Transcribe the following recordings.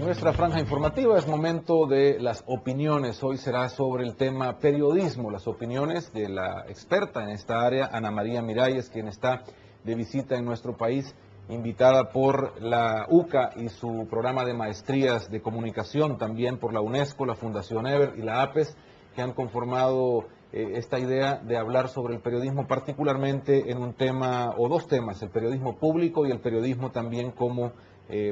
En nuestra franja informativa es momento de las opiniones. Hoy será sobre el tema periodismo, las opiniones de la experta en esta área, Ana María Miralles, quien está de visita en nuestro país, invitada por la UCA y su programa de maestrías de comunicación, también por la UNESCO, la Fundación Ever y la APES, que han conformado esta idea de hablar sobre el periodismo, particularmente en un tema o dos temas, el periodismo público y el periodismo también como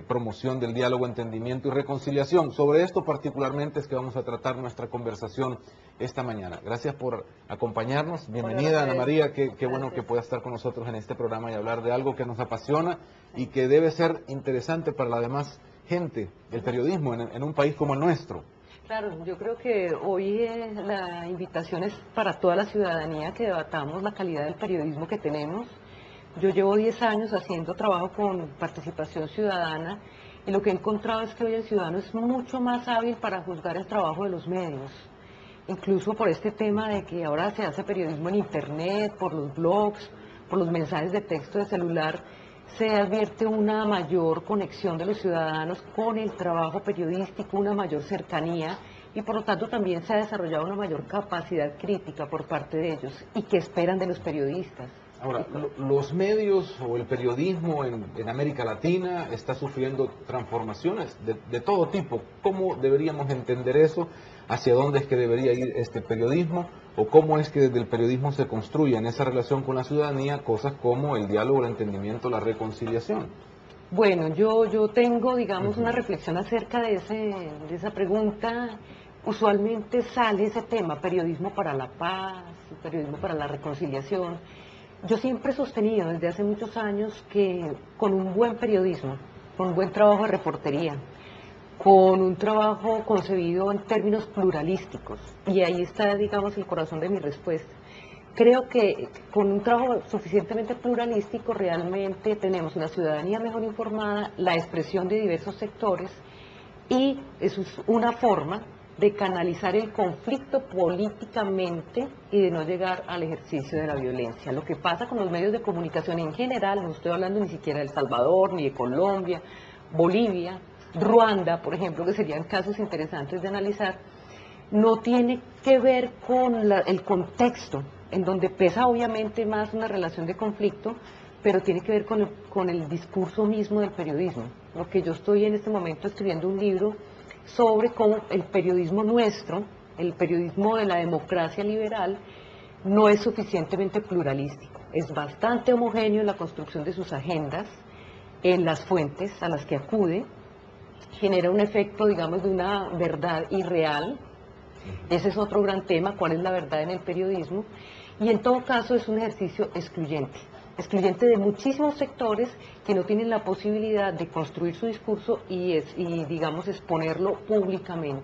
promoción del diálogo, entendimiento y reconciliación. Sobre esto particularmente es que vamos a tratar nuestra conversación esta mañana. Gracias por acompañarnos. Bienvenida, Ana María. Qué bueno que pueda estar con nosotros en este programa y hablar de algo que nos apasiona y que debe ser interesante para la demás gente, el periodismo en un país como el nuestro. Claro, yo creo que hoy la invitación es para toda la ciudadanía que debatamos la calidad del periodismo que tenemos. Yo llevo 10 años haciendo trabajo con participación ciudadana y lo que he encontrado es que hoy el ciudadano es mucho más hábil para juzgar el trabajo de los medios, incluso por este tema de que ahora se hace periodismo en internet, por los blogs, por los mensajes de texto de celular. Se advierte una mayor conexión de los ciudadanos con el trabajo periodístico, una mayor cercanía y por lo tanto también se ha desarrollado una mayor capacidad crítica por parte de ellos y que esperan de los periodistas. Ahora, los medios o el periodismo en América Latina está sufriendo transformaciones de todo tipo. ¿Cómo deberíamos entender eso? ¿Hacia dónde es que debería ir este periodismo? ¿O cómo es que desde el periodismo se construye en esa relación con la ciudadanía cosas como el diálogo, el entendimiento, la reconciliación? Bueno, yo tengo, digamos, una reflexión acerca de esa pregunta. Usualmente sale ese tema, periodismo para la paz, periodismo para la reconciliación. Yo siempre he sostenido desde hace muchos años que con un buen periodismo, con un buen trabajo de reportería, con un trabajo concebido en términos pluralísticos, y ahí está, digamos, el corazón de mi respuesta. Creo que con un trabajo suficientemente pluralístico realmente tenemos una ciudadanía mejor informada, la expresión de diversos sectores, y eso es una forma de canalizar el conflicto políticamente y de no llegar al ejercicio de la violencia. Lo que pasa con los medios de comunicación en general, no estoy hablando ni siquiera de El Salvador, ni de Colombia, Bolivia, Ruanda, por ejemplo, que serían casos interesantes de analizar, no tiene que ver con el contexto, en donde pesa obviamente más una relación de conflicto, pero tiene que ver con el discurso mismo del periodismo. Lo que yo estoy en este momento escribiendo un libro sobre cómo el periodismo nuestro, el periodismo de la democracia liberal, no es suficientemente pluralístico. Es bastante homogéneo en la construcción de sus agendas, en las fuentes a las que acude, genera un efecto, digamos, de una verdad irreal. Ese es otro gran tema, cuál es la verdad en el periodismo, y en todo caso es un ejercicio excluyente de muchísimos sectores que no tienen la posibilidad de construir su discurso y digamos, exponerlo públicamente.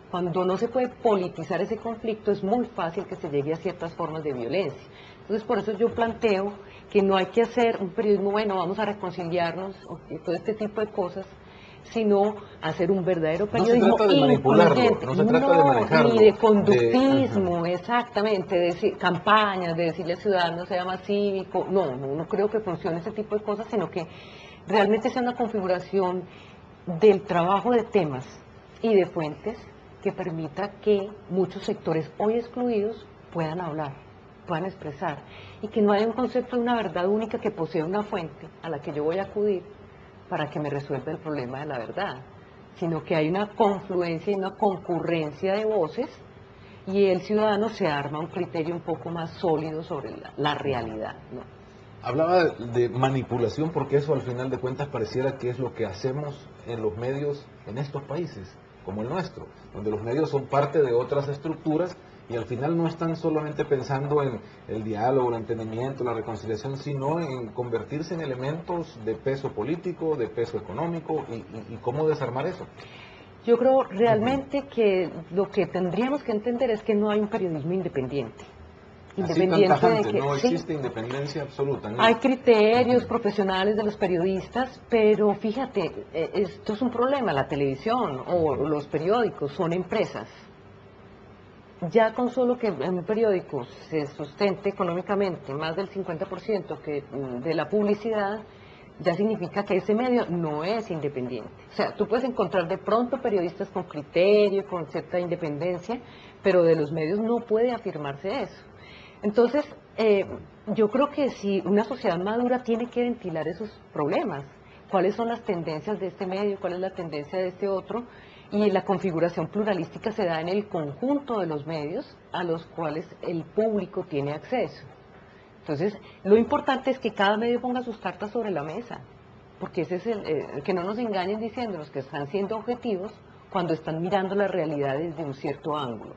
Cuando no se puede politizar ese conflicto es muy fácil que se llegue a ciertas formas de violencia. Entonces por eso yo planteo que no hay que hacer un periodismo, bueno, vamos a reconciliarnos, todo este tipo de cosas, sino hacer un verdadero periodismo. No se trata de manipularlo, no se trata de manejarlo. Ni de conductismo, exactamente, de decir, campañas, de decirle al ciudadano sea más cívico. No creo que funcione ese tipo de cosas, sino que realmente sea una configuración del trabajo de temas y de fuentes que permita que muchos sectores hoy excluidos puedan hablar, puedan expresar, y que no haya un concepto de una verdad única que posea una fuente a la que yo voy a acudir para que me resuelva el problema de la verdad, sino que hay una confluencia y una concurrencia de voces y el ciudadano se arma un criterio un poco más sólido sobre la realidad, ¿no? Hablaba de manipulación porque eso al final de cuentas pareciera que es lo que hacemos en los medios en estos países, como el nuestro, donde los medios son parte de otras estructuras y al final no están solamente pensando en el diálogo, el entendimiento, la reconciliación, sino en convertirse en elementos de peso político, de peso económico y cómo desarmar eso. Yo creo realmente que lo que tendríamos que entender es que no hay un periodismo independiente. Independiente de que no existe independencia absoluta. ¿No? Hay criterios profesionales de los periodistas, pero fíjate, esto es un problema. La televisión o los periódicos son empresas. Ya con solo que en un periódico se sustente económicamente más del 50% de la publicidad, ya significa que ese medio no es independiente. O sea, tú puedes encontrar de pronto periodistas con criterio, con cierta independencia, pero de los medios no puede afirmarse eso. Entonces, yo creo que si una sociedad madura tiene que ventilar esos problemas, cuáles son las tendencias de este medio, cuál es la tendencia de este otro, y la configuración pluralística se da en el conjunto de los medios a los cuales el público tiene acceso. Entonces, lo importante es que cada medio ponga sus cartas sobre la mesa, porque ese es que no nos engañen diciéndonos que están siendo objetivos cuando están mirando la realidad desde un cierto ángulo.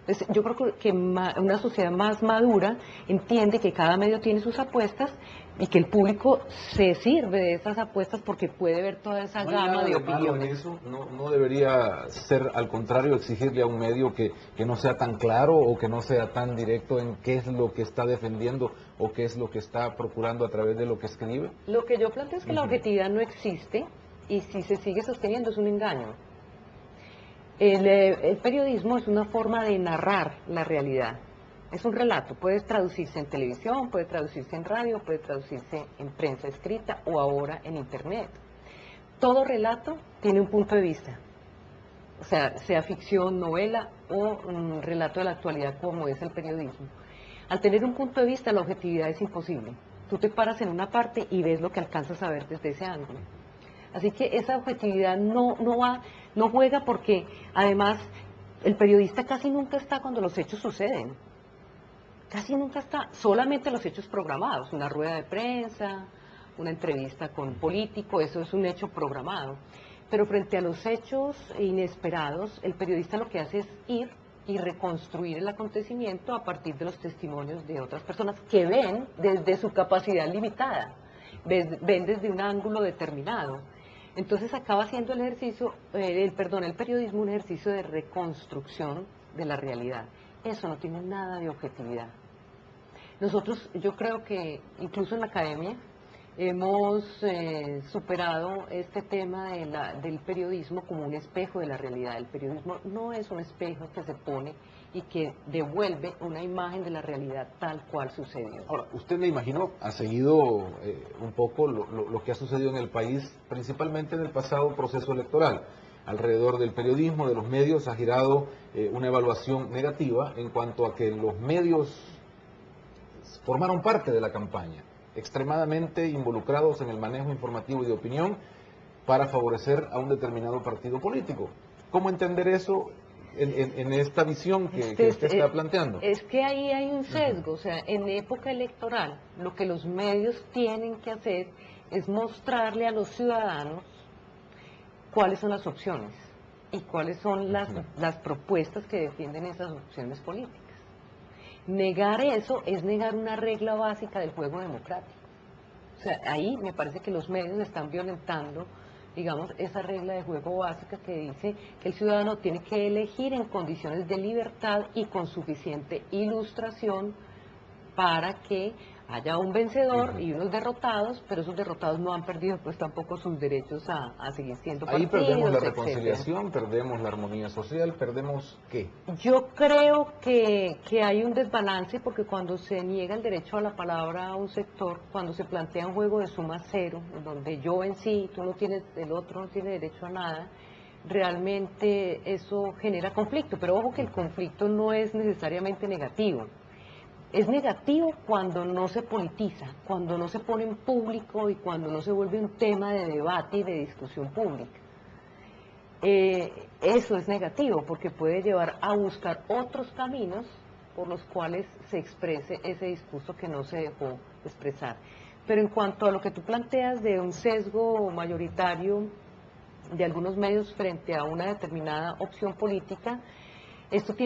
Entonces, yo creo que una sociedad más madura entiende que cada medio tiene sus apuestas y que el público se sirve de esas apuestas porque puede ver toda esa gama de opiniones. Eso no debería ser, al contrario, exigirle a un medio que no sea tan claro o que no sea tan directo en qué es lo que está defendiendo o qué es lo que está procurando a través de lo que escribe. Lo que yo planteo es que la objetividad no existe y si se sigue sosteniendo es un engaño. El periodismo es una forma de narrar la realidad. Es un relato, puede traducirse en televisión, puede traducirse en radio, puede traducirse en prensa escrita o ahora en internet. Todo relato tiene un punto de vista, o sea ficción, novela o un relato de la actualidad como es el periodismo. Al tener un punto de vista, la objetividad es imposible. Tú te paras en una parte y ves lo que alcanzas a ver desde ese ángulo. Así que esa objetividad no juega porque además el periodista casi nunca está cuando los hechos suceden. Casi nunca está, solamente los hechos programados, una rueda de prensa, una entrevista con un político, eso es un hecho programado. Pero frente a los hechos inesperados, el periodista lo que hace es ir y reconstruir el acontecimiento a partir de los testimonios de otras personas que ven desde su capacidad limitada, ven desde un ángulo determinado. Entonces acaba siendo el periodismo un ejercicio de reconstrucción de la realidad. Eso no tiene nada de objetividad. Nosotros, yo creo que incluso en la academia hemos superado este tema del periodismo como un espejo de la realidad. El periodismo no es un espejo que se pone y que devuelve una imagen de la realidad tal cual sucedió. Ahora, usted me imagino ha seguido un poco lo que ha sucedido en el país, principalmente en el pasado proceso electoral. Alrededor del periodismo, de los medios, ha girado una evaluación negativa en cuanto a que los medios formaron parte de la campaña, extremadamente involucrados en el manejo informativo y de opinión para favorecer a un determinado partido político. ¿Cómo entender eso en esta visión que usted está planteando? Es que ahí hay un sesgo, o sea, en época electoral lo que los medios tienen que hacer es mostrarle a los ciudadanos cuáles son las opciones y cuáles son las propuestas que defienden esas opciones políticas. Negar eso es negar una regla básica del juego democrático. O sea, ahí me parece que los medios están violentando, digamos, esa regla de juego básica que dice que el ciudadano tiene que elegir en condiciones de libertad y con suficiente ilustración para que haya un vencedor y unos derrotados, pero esos derrotados no han perdido pues tampoco sus derechos a seguir siendo partidos, ahí perdemos la etcétera. reconciliación, perdemos la armonía social, perdemos ¿qué? Yo creo que hay un desbalance porque cuando se niega el derecho a la palabra a un sector, cuando se plantea un juego de suma cero, en donde yo vencí, tú no tienes, el otro no tiene derecho a nada, realmente eso genera conflicto, pero ojo que el conflicto no es necesariamente negativo. Es negativo cuando no se politiza, cuando no se pone en público y cuando no se vuelve un tema de debate y de discusión pública. Eso es negativo porque puede llevar a buscar otros caminos por los cuales se exprese ese discurso que no se dejó expresar. Pero en cuanto a lo que tú planteas de un sesgo mayoritario de algunos medios frente a una determinada opción política, esto tiene